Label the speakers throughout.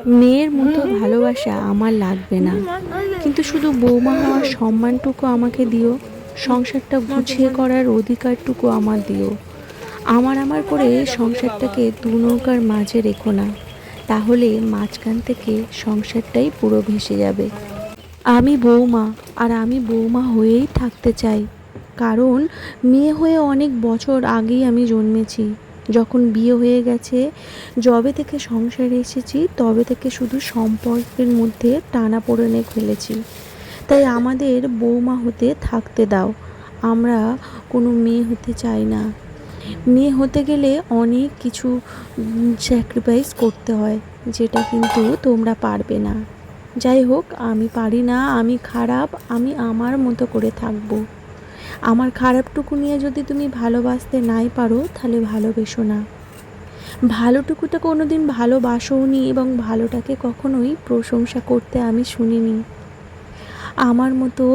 Speaker 1: মেয়ের মতো ভালোবাসা আমার লাগবে না, কিন্তু শুধু বৌমা হওয়ার সম্মানটুকু আমাকে দিও। সংসারটা গুছিয়ে করার অধিকারটুকু আমার দিও। আমার করে সংসারটাকে দু নৌকার মাঝে রেখো না, তাহলে মাঝখান থেকে সংসারটাই পুরো ভেসে যাবে। আমি বৌমা, আর আমি বৌমা হয়েই থাকতে চাই। কারণ মেয়ে হয়ে অনেক বছর আগেই আমি জন্মেছি। যখন বিয়ে হয়ে গেছে, যবে থেকে সংসারে এসেছি তবে থেকে শুধু সম্পর্কের মধ্যে টানাপোড়েনে ফেলেছি। তাই আমাদের বৌমা হতে থাকতে দাও। আমরা কোনো মেয়ে হতে চাই না। মেয়ে হতে গেলে অনেক কিছু স্যাক্রিফাইস করতে হয়, যেটা কিন্তু তোমরা পারবে না। যাই হোক, আমি পারি না, আমি খারাপ, আমি আমার মতো করে থাকবো। আমার খারাপটুকু নিয়ে যদি তুমি ভালোবাসতে নাই পারো, তাহলে ভালোবেসো না। ভালোটুকুটা কোনো দিন ভালোবাসোনি, এবং ভালোটাকে কখনোই প্রশংসা করতে আমি শুনিনি। আমার মতো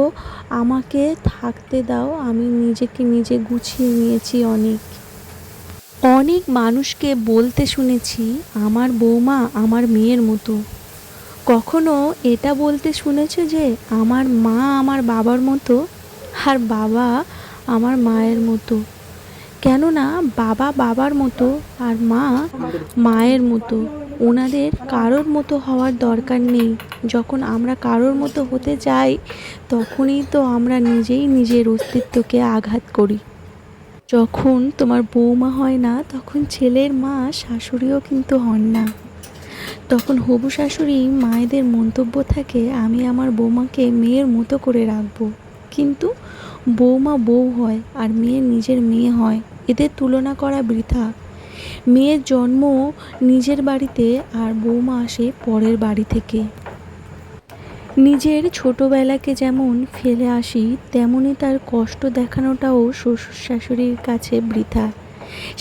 Speaker 1: আমাকে থাকতে দাও। আমি নিজেকে নিজে গুছিয়ে নিয়েছি অনেক। অনেক মানুষকে বলতে শুনেছি আমার বৌমা আমার মেয়ের মতো। কখনো এটা বলতে শুনেছো যে আমার মা আমার বাবার মতো, আর বাবা আমার মায়ের মতো? কেননা বাবা বাবার মতো আর মা মায়ের মতো। ওনাদের কারোর মতো হওয়ার দরকার নেই। যখন আমরা কারোর মতো হতে চাই, তখনই তো আমরা নিজেই নিজের অস্তিত্বকে আঘাত করি। যখন তোমার বৌমা হয় না, তখন ছেলের মা শাশুড়িও কিন্তু হন না। তখন হবু শাশুড়ি মায়েদের মন্তব্য থাকে আমি আমার বৌমাকে মেয়ের মতো করে রাখবো, কিন্তু বৌমা বউ হয় আর মেয়ে নিজের মেয়ে হয়। এদের তুলনা করা বৃথা। মেয়ের জন্ম নিজের বাড়িতে, আর বৌমা আসে পরের বাড়ি থেকে। নিজের ছোটোবেলাকে যেমন ফেলে আসি, তেমনি তার কষ্ট দেখানোটাও শ্বশুর শাশুড়ির কাছে বৃথা।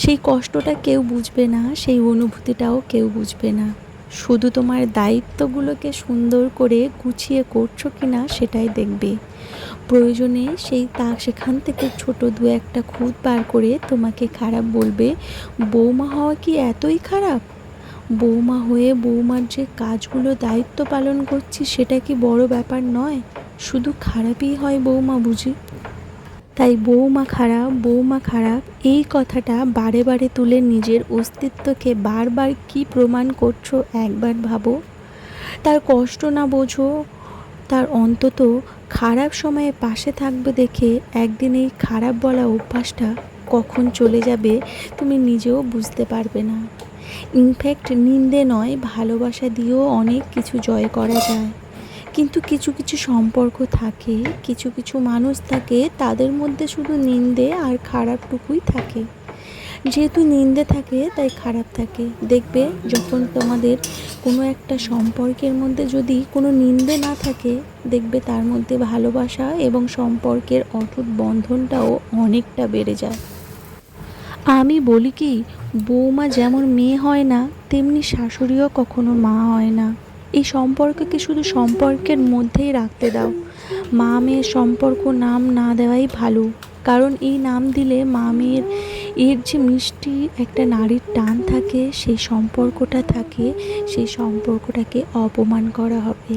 Speaker 1: সেই কষ্টটা কেউ বুঝবে না, সেই অনুভূতিটাও কেউ বুঝবে না। শুধু তোমার দায়িত্বগুলোকে সুন্দর করে গুছিয়ে করছো কি না সেটাই দেখবে। প্রয়োজনে সেখান থেকে ছোট দু একটা খুঁত বার করে তোমাকে খারাপ বলবে। বৌমা হওয়া কি এতই খারাপ? বৌমা হয়ে বৌমার যে কাজগুলো দায়িত্ব পালন করছি, সেটা কি বড় ব্যাপার নয়? শুধু খারাপই হয় বৌমা বুঝি? তাই বৌমা খারাপ, বৌমা খারাপ এই কথাটা বারে বারে তুলে নিজের অস্তিত্বকে বারবার কি প্রমাণ করছো একবার ভাবো। তার কষ্ট না বোঝো, তার অন্তত খারাপ সময়ে পাশে থাকবে দেখে একদিন এই খারাপ বলা অভ্যাসটা কখন চলে যাবে তুমি নিজেও বুঝতে পারবে না। ইনফ্যাক্ট নিন্দে নয়, ভালোবাসা দিয়েও অনেক কিছু জয় করা যায়। কিন্তু কিছু কিছু সম্পর্ক থাকে, কিছু কিছু মানুষ থাকে, তাদের মধ্যে শুধু নিন্দে আর খারাপটুকুই থাকে। যেহেতু নিন্দে থাকে তাই খারাপ থাকে। দেখবে যখন তোমাদের কোনো একটা সম্পর্কের মধ্যে যদি কোনো নিন্দে না থাকে, দেখবে তার মধ্যে ভালোবাসা এবং সম্পর্কের অটুট বন্ধনটাও অনেকটা বেড়ে যায়। আমি বলি কি, বৌমা যেমন মেয়ে হয় না, তেমনি শাশুড়িও কখনো মা হয় না। এই সম্পর্ককে শুধু সম্পর্কের মধ্যেই রাখতে দাও। মা মেয়ের সম্পর্ক নাম না দেওয়াই ভালো। কারণ এই নাম দিলে মা মেয়ের এর যে মিষ্টি একটা নারীর টান থাকে, সেই সম্পর্কটা থাকে, সেই সম্পর্কটাকে অপমান করা হবে।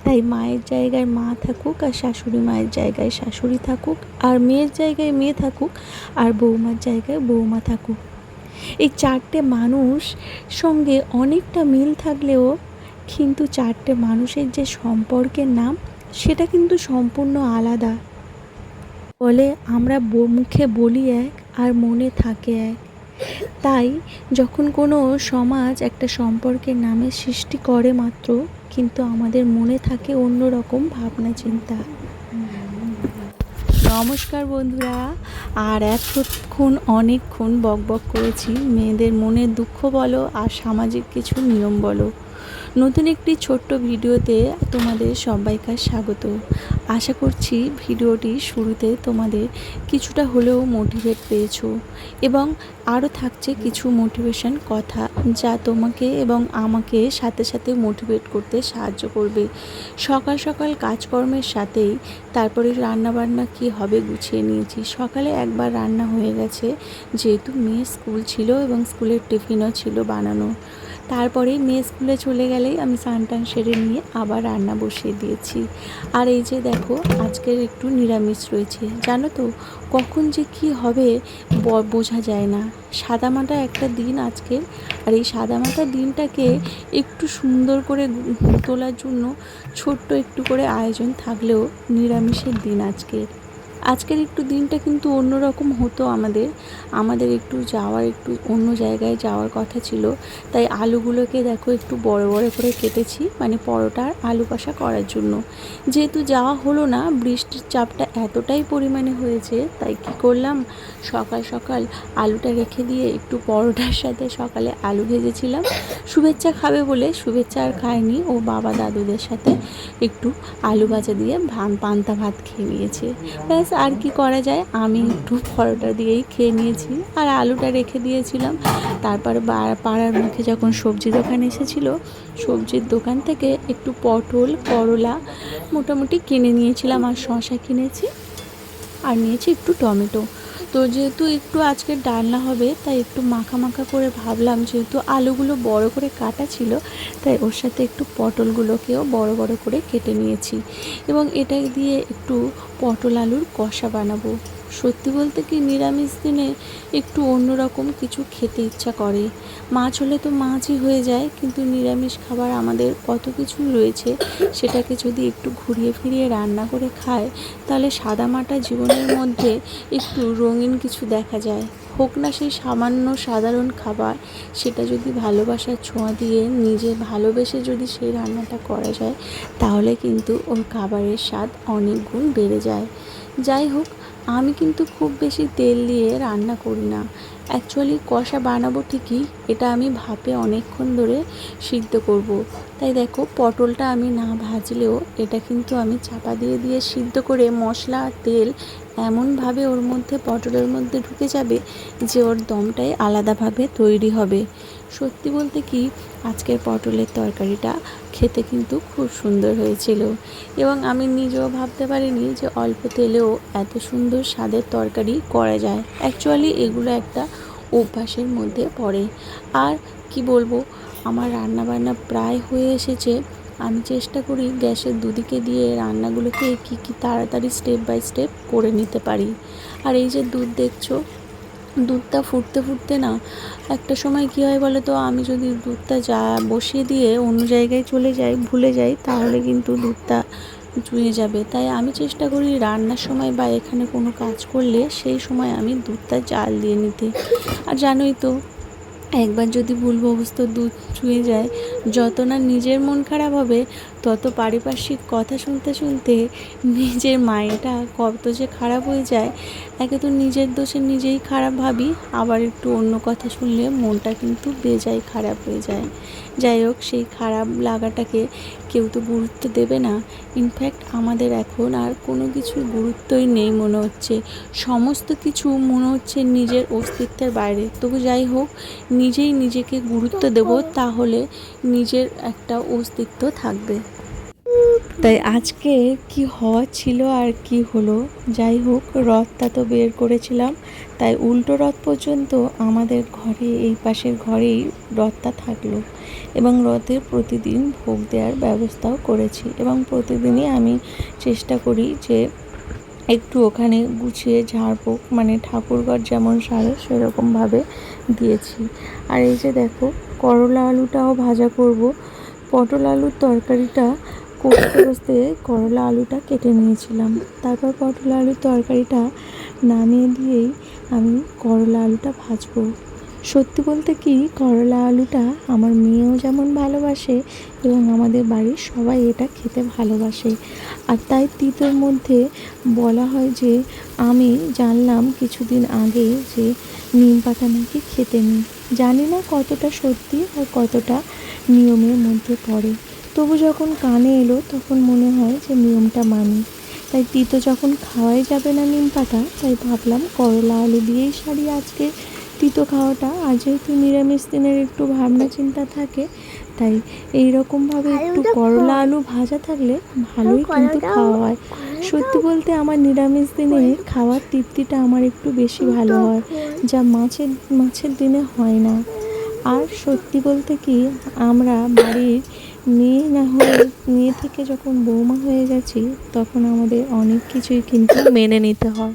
Speaker 1: তাই মায়ের জায়গায় মা থাকুক, আর শাশুড়ি মায়ের জায়গায় শাশুড়ি থাকুক, আর মেয়ের জায়গায় মেয়ে থাকুক, আর বৌমার জায়গায় বৌমা থাকুক। এই চারটে মানুষ সঙ্গে অনেকটা মিল থাকলেও কিন্তু চারটে মানুষের যে সম্পর্কের নাম, সেটা কিন্তু সম্পূর্ণ আলাদা। বলে আমরা মুখে বলি এক, আর মনে থাকে এক। তাই যখন কোনো সমাজ একটা সম্পর্কের নামের সৃষ্টি করে মাত্র, কিন্তু আমাদের মনে থাকে অন্য রকম ভাবনা চিন্তা। নমস্কার বন্ধুরা। আর এতক্ষণ অনেকক্ষণ বকবক করেছি মেয়েদের মনের দুঃখ বলো আর সামাজিক কিছু নিয়ম বলো। নতুন একটি ছোট্ট ভিডিওতে তোমাদের সবাইকার স্বাগত। আশা করছি ভিডিওটি শুরুতে তোমাদের কিছুটা হলেও মোটিভেট পেয়েছো, এবং আরও থাকছে কিছু মোটিভেশন কথা, যা তোমাকে এবং আমাকে সাথে সাথে মোটিভেট করতে সাহায্য করবে। সকাল সকাল কাজকর্মের সাথেই তারপরে রান্নাবান্না কি হবে গুছিয়ে নিয়েছি। সকালে একবার রান্না হয়ে গেছে, যেহেতু মেয়ের স্কুল ছিল এবং স্কুলের টিফিনও ছিল বানানো। তারপরে মেয়ে স্কুলে চলে গেলেই আমি স্নান টান সেরে নিয়ে আবার রান্না বসিয়ে দিয়েছি। আর এই যে দেখো আজকের একটু নিরামিষ রয়েছে, জানো তো কখন যে কি হবে বোঝা যায় না। সাদামাটা একটা দিন আজকের, আর এই সাদামাটা দিনটাকে একটু সুন্দর করে তোলার জন্য ছোট্ট একটু করে আয়োজন থাকলেও নিরামিষের দিন আজকের একটু দিনটা কিন্তু অন্যরকম হতো। আমাদের একটু অন্য জায়গায় যাওয়ার কথা ছিল, তাই আলুগুলোকে দেখো একটু বড় বড় করে কেটেছি, মানে পরোটার আলু কষা করার জন্য। যেহেতু যাওয়া হলো না, বৃষ্টির চাপটা এতটাই পরিমাণে হয়েছে, তাই কি করলাম, সকাল সকাল আলুটা রেখে দিয়ে একটু পরোটার সাথে সকালে আলু ভেজেছিলাম। শুভেচ্ছা খাবে বলে, শুভেচ্ছা আর খায়নি, ও বাবা দাদুদের সাথে একটু আলু ভাজা দিয়ে পান্তা ভাত খেয়ে নিয়েছে। ব্যাস, আর কি করা যায়, আমি একটু পরোটা দিয়েই খেয়ে নিয়েছি আর আলুটা রেখে দিয়েছিলাম। তারপর পাড়ার মুখে যখন সবজি দোকান এসেছিল, সবজির দোকান থেকে একটু পটল করলা মোটামুটি কিনে নিয়েছিলাম, আর শসা কিনেছি, আর নিয়েছি একটু টমেটো। তো যেহেতু একটু আজকে ডালনা হবে, তাই একটু মাখা মাখা করে ভাবলাম, যেহেতু আলুগুলো বড় করে কাটা ছিল, তাই ওর সাথে একটু পটলগুলোকেও বড় বড় করে কেটে নিয়েছি, এবং এটা দিয়ে একটু পটল আলুর কষা বানাবো। সত্যি বলতে কি, নিরামিষ দিনে একটু অন্যরকম কিছু খেতে ইচ্ছা করে। মাছ হলে তো মাছই হয়ে যায়, কিন্তু নিরামিষ খাবার আমাদের কত কিছুই রয়েছে, সেটাকে যদি একটু ঘুরিয়ে ফিরিয়ে রান্না করে খায়, তাহলে সাদামাটা জীবনের মধ্যে একটু রঙিন কিছু দেখা যায়। হোক না সেই সামান্য সাধারণ খাবার, সেটা যদি ভালোবাসার ছোঁয়া দিয়ে নিজে ভালোবেসে যদি সেই রান্নাটা করা যায়, তাহলে কিন্তু ওর খাবারের স্বাদ অনেক গুণ বেড়ে যায়। যাই হোক, আমি কিন্তু খুব বেশি তেল দিয়ে রান্না করি না। অ্যাকচুয়ালি কষা বানাবো ঠিকই, এটা আমি ভাপে অনেকক্ষণ ধরে সিদ্ধ করব। তাই দেখো, পটলটা আমি না ভাজলেও এটা কিন্তু আমি চাপা দিয়ে দিয়ে সিদ্ধ করে মশলা আর তেল এমনভাবে ওর মধ্যে পটলের মধ্যে ঢুকে যাবে যে ওর দমটাই আলাদাভাবে তৈরি হবে। সত্যি বলতে কি, আজকের পটলের তরকারিটা খেতে কিন্তু খুব সুন্দর হয়েছিল, এবং আমি নিজেও ভাবতে পারিনি যে অল্প তেলেও এত সুন্দর স্বাদের তরকারি করা যায়। অ্যাকচুয়ালি এগুলো একটা অভ্যাসের মধ্যে পড়ে। আর কি বলবো, আমার রান্নাবান্না প্রায় হয়ে এসেছে। আমি চেষ্টা করি গ্যাসের দুদিকে দিয়ে রান্নাগুলোকে কী তাড়াতাড়ি স্টেপ বাই স্টেপ করে নিতে পারি। আর এই যে দুধ দেখছো, দুধটা ফুটতে ফুটতে না একটা সময় কী হয় বলো তো, আমি যদি দুধটা বসিয়ে দিয়ে অন্য জায়গায় চলে যাই, ভুলে যাই, তাহলে কিন্তু দুধটা চুঁয়ে যাবে। তাই আমি চেষ্টা করি রান্নার সময় বা এখানে কোনো কাজ করলে সেই সময় আমি দুধটা জাল দিয়ে নিতে। আর জানোই তো, একবার যদি ভুলবশত দুধ চুঁয়ে যায়, যত না নিজের মন খারাপ হবে, তত পারিপার্শ্বিক কথা শুনতে শুনতে নিজের মাইন্ডটা কত যে খারাপ হয়ে যায়। একে তো নিজের দোষে নিজেই খারাপ ভাবি, আবার একটু অন্য কথা শুনলে মনটা কিন্তু বেজায় খারাপ হয়ে যায়। যাই হোক, সেই খারাপ লাগাটাকে কেউ তো গুরুত্ব দেবে না। ইনফ্যাক্ট আমাদের এখন আর কোনো কিছুর গুরুত্বই নেই মনে হচ্ছে, সমস্ত কিছু মনে হচ্ছে নিজের অস্তিত্বের বাইরে। তবু যাই হোক, নিজেই নিজেকে গুরুত্ব দেব, তাহলে নিজের একটা অস্তিত্ব থাকবে। তাই আজকে কি হওয়ার ছিল আর কি হলো, যাই হোক, রথটা তো বের করেছিলাম, তাই উল্টো রথ পর্যন্ত আমাদের ঘরে, এই পাশের ঘরেই রথটা থাকলো, এবং রথের প্রতিদিন ভোগ দেওয়ার ব্যবস্থাও করেছি, এবং প্রতিদিনই আমি চেষ্টা করি যে একটু ওখানে গুছিয়ে ঝাড়পোক, মানে ঠাকুরঘর যেমন সারে সেরকমভাবে দিয়েছি। আর এই যে দেখো, করলা আলুটাও ভাজা করব। পটল আলুর তরকারিটা করতে বসতে করলা আলুটা কেটে নিয়েছিলাম, তারপর পটল আলুর তরকারিটা নামিয়ে দিয়েই আমি করলা আলুটা ভাজবো। সত্যি বলতে কি, করলা আলুটা আমার মেয়েও যেমন ভালোবাসে, এবং আমাদের বাড়ির সবাই এটা খেতে ভালোবাসে। আর তাই তিতোর মধ্যে বলা হয় যে, আমি জানলাম কিছুদিন আগে যে নিম পাতা নাকি খেতে নেই। জানি না কতটা সত্যি আর কতটা নিয়মের মধ্যে পড়ে, তবু যখন কানে এলো তখন মনে হয় যে নিয়মটা মানি। তাই তিতো যখন খাওয়াই যাবে না নিম পাতা, তাই ভাবলাম করলা আলু দিয়েই সারি আজকে তিতো খাওয়াটা। আর যেহেতু নিরামিষ দিনের একটু ভাবনা চিন্তা থাকে, তাই এইরকমভাবে একটু করলা আলু ভাজা থাকলে ভালোই কিন্তু খাওয়া হয়। সত্যি বলতে আমার নিরামিষ দিনে খাওয়ার তৃপ্তিটা আমার একটু বেশি ভালো হয়, যা মাছের দিনে হয় না। আর সত্যি বলতে কি, আমরা বাড়ির মেয়ে না হয়ে, মেয়ে থেকে যখন বৌমা হয়ে গেছি, তখন আমাদের অনেক কিছুই কিন্তু মেনে নিতে হয়।